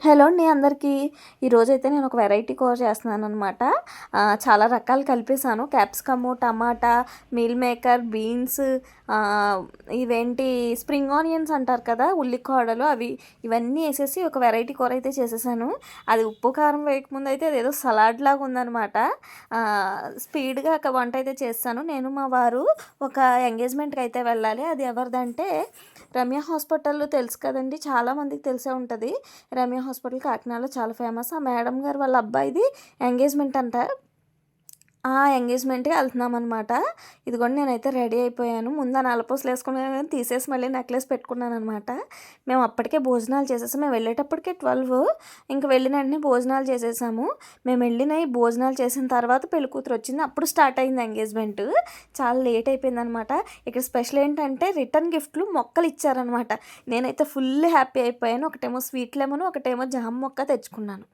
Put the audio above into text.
Hello అండి అందరికీ. ఈరోజైతే నేను ఒక వెరైటీ కూర చేస్తున్నాననమాట. చాలా రకాలు కలిపేసాను. క్యాప్సికము, టమాటా, మీల్ మేకర్, బీన్స్, ఇవేంటి స్ప్రింగ్ ఆనియన్స్ అంటారు కదా, ఉల్లికాడలు, ఇవన్నీ వేసేసి ఒక వెరైటీ కూర అయితే చేసేసాను. అది ఉప్పు కారం వేయకముందు అయితే అదేదో సలాడ్ లాగా ఉందనమాట. స్పీడ్గా ఒక వంట అయితే చేస్తాను. నేను మా వారు ఒక ఎంగేజ్మెంట్కి అయితే వెళ్ళాలి. అది ఎవరిదంటే రమ్య హాస్పిటల్ తెలుసు కదండి, చాలామందికి తెలిసే ఉంటుంది. రమ్య హాస్పిటల్ కాకినాడలో చాలా ఫేమస్. ఆ మేడం గారు వాళ్ళ అబ్బాయిది ఎంగేజ్మెంట్ అంట. ఆ ఎంగేజ్మెంట్కి వెళ్తున్నాం అనమాట. ఇదిగోండి నేనైతే రెడీ అయిపోయాను. ముందు ఆ నల్లపూసలు వేసుకున్నాను, తీసేసి మళ్ళీ నెక్లెస్ పెట్టుకున్నాను అనమాట. మేము అప్పటికే భోజనాలు చేసేసాము. మేము వెళ్ళేటప్పటికే 12. ఇంక వెళ్ళిన వెంటనే భోజనాలు చేసేసాము. మేము వెళ్ళిన భోజనాలు చేసిన తర్వాత పెళ్లి కూతురు వచ్చింది. అప్పుడు స్టార్ట్ అయింది ఎంగేజ్మెంట్. చాలా లేట్ అయిపోయింది అనమాట. ఇక్కడ స్పెషల్ ఏంటంటే రిటర్న్ గిఫ్ట్లు మొక్కలు ఇచ్చారనమాట. నేనైతే ఫుల్ హ్యాపీ అయిపోయాను. ఒకటేమో స్వీట్ లెమన్, ఒకటేమో జామ మొక్క తెచ్చుకున్నాను.